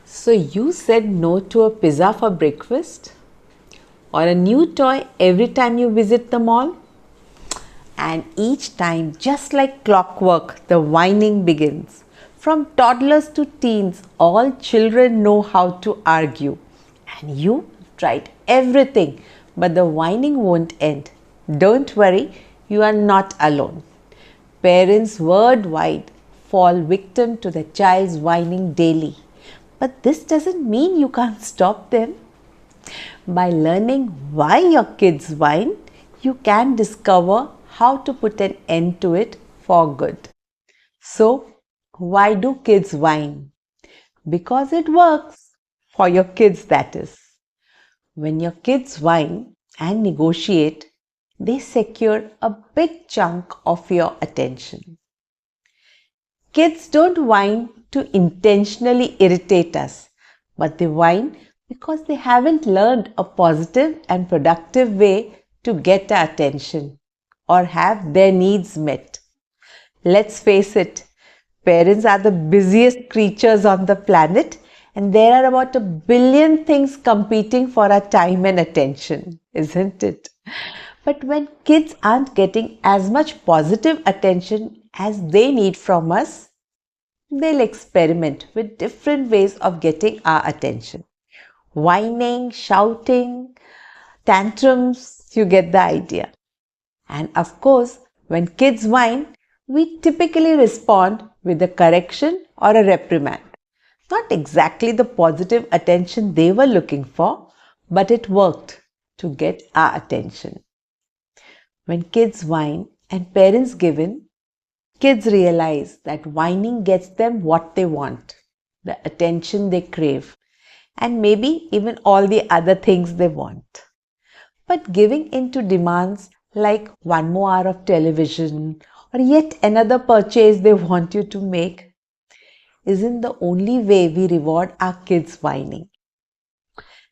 So you said no to a pizza for breakfast or a new toy every time you visit the mall? And each time, just like clockwork, the whining begins. From toddlers to teens, all children know how to argue. And you tried everything, but the whining won't end. Don't worry, you are not alone. Parents worldwide fall victim to the child's whining daily. But this doesn't mean you can't stop them. By learning why your kids whine, you can discover how to put an end to it for good. So, why do kids whine? Because it works for your kids, that is. When your kids whine and negotiate, they secure a big chunk of your attention. Kids don't whine to intentionally irritate us, but they whine because they haven't learned a positive and productive way to get our attention or have their needs met. Let's face it, parents are the busiest creatures on the planet, and there are about 1 billion things competing for our time and attention, isn't it? But when kids aren't getting as much positive attention as they need from us, they'll experiment with different ways of getting our attention. Whining, shouting, tantrums, you get the idea. And of course, when kids whine, we typically respond with a correction or a reprimand. Not exactly the positive attention they were looking for, but it worked to get our attention. When kids whine and parents give in, kids realize that whining gets them what they want, the attention they crave, and maybe even all the other things they want. But giving in to demands like one more hour of television or yet another purchase they want you to make isn't the only way we reward our kids' whining.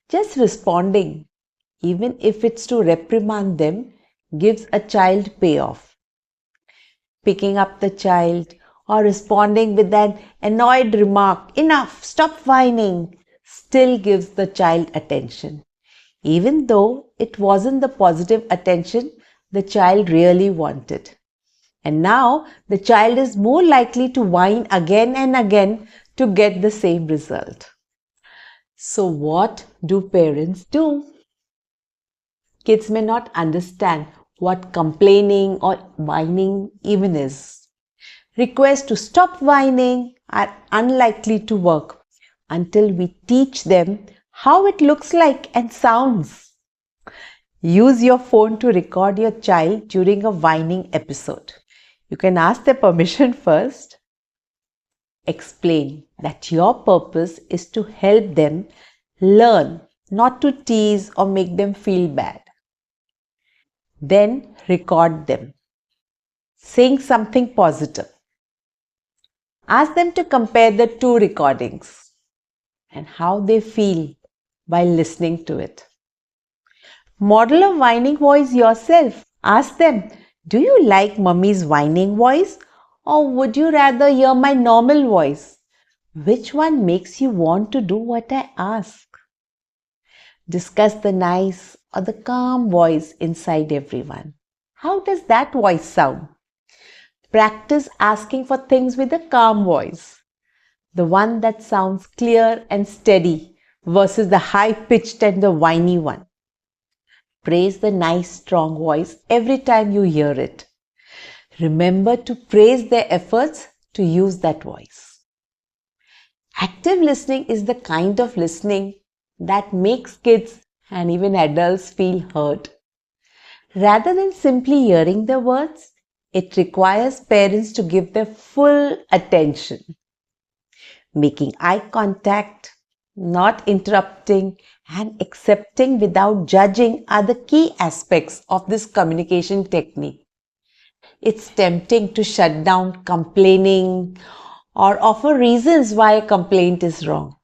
Just responding, even if it's to reprimand them, gives a child payoff. Picking up the child or responding with an annoyed remark, "Enough, stop whining," still gives the child attention, even though it wasn't the positive attention the child really wanted. And now the child is more likely to whine again and again to get the same result. So, what do parents do? Kids may not understand what complaining or whining even is. Requests to stop whining are unlikely to work until we teach them how it looks like and sounds. Use your phone to record your child during a whining episode. You can ask their permission first. Explain that your purpose is to help them learn, not to tease or make them feel bad. Then record them, saying something positive. Ask them to compare the two recordings and how they feel while listening to it. Model a whining voice yourself. Ask them, "Do you like mummy's whining voice, or would you rather hear my normal voice? Which one makes you want to do what I ask?" Discuss the nice or the calm voice inside everyone. How does that voice sound? Practice asking for things with a calm voice, the one that sounds clear and steady versus the high-pitched and the whiny one. Praise the nice, strong voice every time you hear it. Remember to praise their efforts to use that voice. Active listening is the kind of listening that makes kids and even adults feel heard. Rather than simply hearing the words, it requires parents to give their full attention. Making eye contact, not interrupting, and accepting without judging are the key aspects of this communication technique. It's tempting to shut down complaining or offer reasons why a complaint is wrong.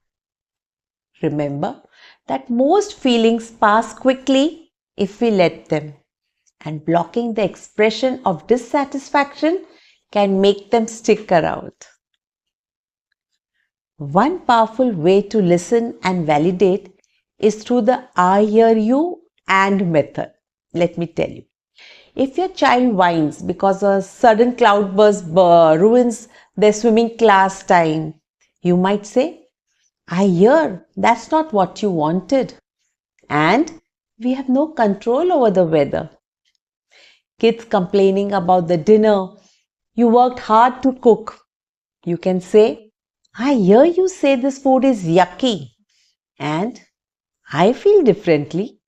Remember that most feelings pass quickly if we let them, and blocking the expression of dissatisfaction can make them stick around. One powerful way to listen and validate is through the I hear you and method. Let me tell you. If your child whines because a sudden cloudburst ruins their swimming class time, you might say, I hear that's not what you wanted. And we have no control over the weather. Kids complaining about the dinner you worked hard to cook. You can say, I hear you say this food is yucky. And I feel differently.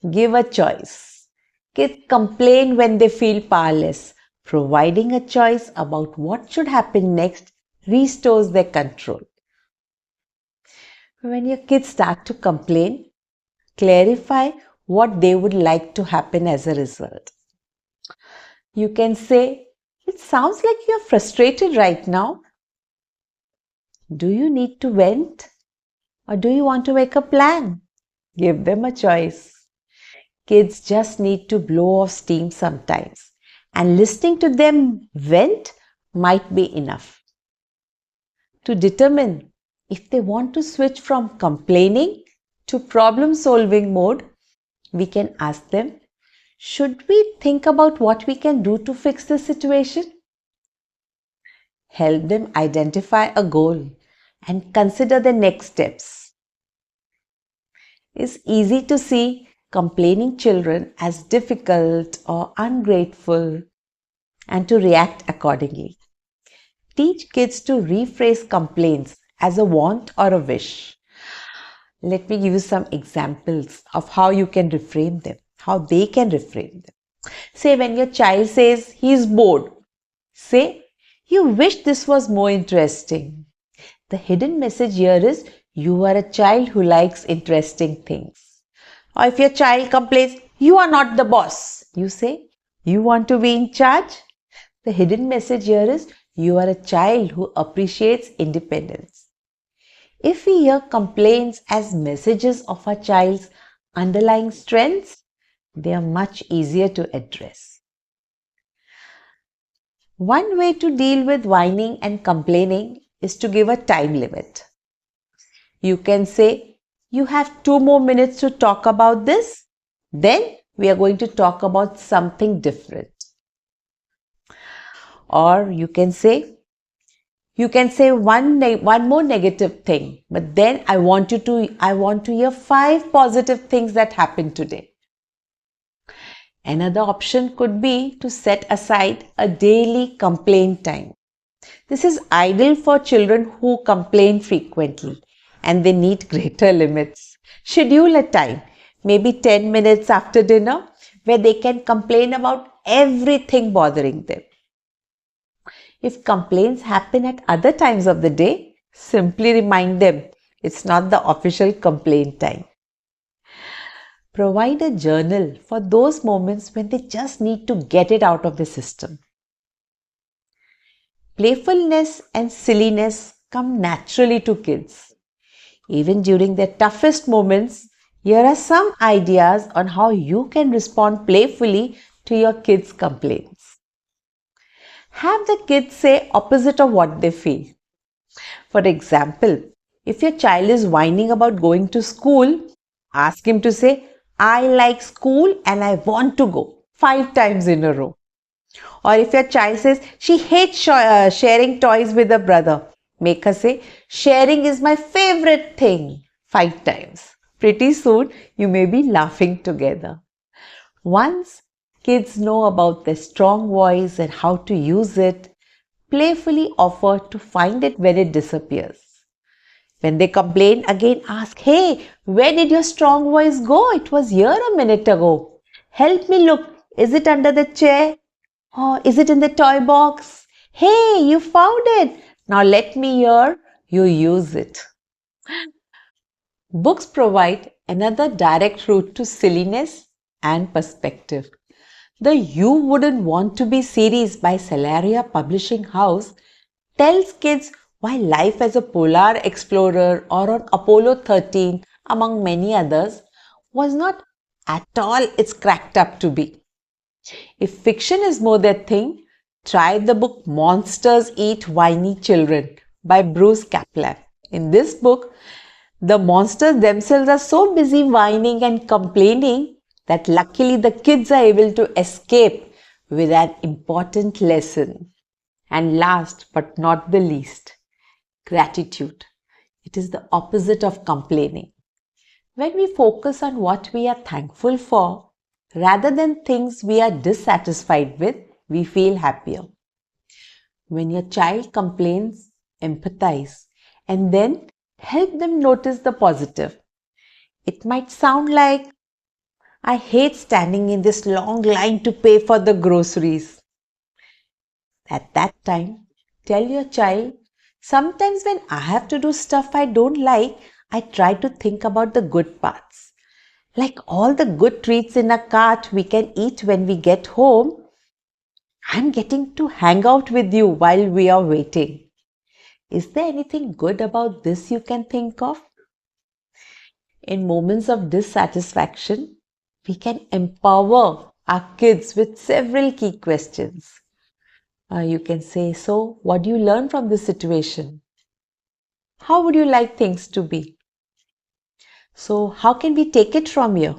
Give a choice. Kids complain when they feel powerless. Providing a choice about what should happen next restores their control. When your kids start to complain, clarify what they would like to happen as a result. You can say, it sounds like you're frustrated right now. Do you need to vent? Or do you want to make a plan? Give them a choice. Kids just need to blow off steam sometimes, and listening to them vent might be enough. To determine if they want to switch from complaining to problem solving mode, we can ask them, should we think about what we can do to fix the situation? Help them identify a goal and consider the next steps. It's easy to see complaining children as difficult or ungrateful and to react accordingly. Teach kids to rephrase complaints as a want or a wish. Let me give you some examples of how you can reframe them, how they can reframe them. Say when your child says he's bored, say, you wish this was more interesting. The hidden message here is you are a child who likes interesting things. Or if your child complains, you are not the boss, you say, you want to be in charge. The hidden message here is you are a child who appreciates independence. If we hear complaints as messages of our child's underlying strengths, they are much easier to address. One way to deal with whining and complaining is to give a time limit. You can say, you have 2 more minutes to talk about this. Then we are going to talk about something different. Or you can say one more negative thing, but then I want to hear 5 positive things that happened today. Another option could be to set aside a daily complaint time. This is ideal for children who complain frequently and they need greater limits. Schedule a time, maybe 10 minutes after dinner, where they can complain about everything bothering them. If complaints happen at other times of the day, simply remind them it's not the official complaint time. Provide a journal for those moments when they just need to get it out of the system. Playfulness and silliness come naturally to kids. Even during their toughest moments, here are some ideas on how you can respond playfully to your kids' complaints. Have the kids say opposite of what they feel. For example, if your child is whining about going to school, ask him to say, I like school and I want to go 5 times in a row. Or if your child says she hates sharing toys with a brother, make her say, sharing is my favorite thing 5 times. Pretty soon, you may be laughing together. Once kids know about their strong voice and how to use it, playfully offer to find it when it disappears. When they complain, again ask, hey, where did your strong voice go? It was here a minute ago. Help me look. Is it under the chair? Or is it in the toy box? Hey, you found it. Now let me hear you use it. Books provide another direct route to silliness and perspective. The You Wouldn't Want to Be series by Celeria Publishing House tells kids why life as a polar explorer or on Apollo 13, among many others, was not at all it's cracked up to be. If fiction is more their thing, try the book Monsters Eat Whiny Children by Bruce Kaplan. In this book, the monsters themselves are so busy whining and complaining that luckily the kids are able to escape with an important lesson. And last but not the least, gratitude. It is the opposite of complaining. When we focus on what we are thankful for, rather than things we are dissatisfied with, we feel happier. When your child complains, empathize and then help them notice the positive. It might sound like, I hate standing in this long line to pay for the groceries. At that time, tell your child, sometimes when I have to do stuff I don't like, I try to think about the good parts. Like all the good treats in a cart we can eat when we get home, I'm getting to hang out with you while we are waiting. Is there anything good about this you can think of? In moments of dissatisfaction, we can empower our kids with several key questions. You can say, so what do you learn from this situation? How would you like things to be? So how can we take it from here?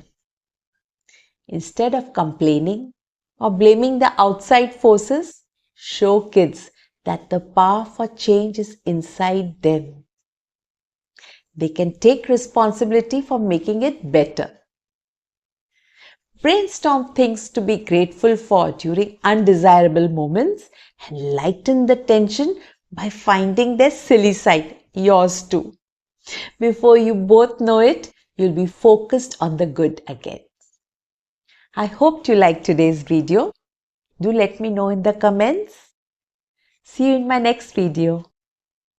Instead of complaining or blaming the outside forces, show kids that the power for change is inside them. They can take responsibility for making it better. Brainstorm things to be grateful for during undesirable moments and lighten the tension by finding their silly side, yours too. Before you both know it, you'll be focused on the good again. I hope you liked today's video. Do let me know in the comments. See you in my next video.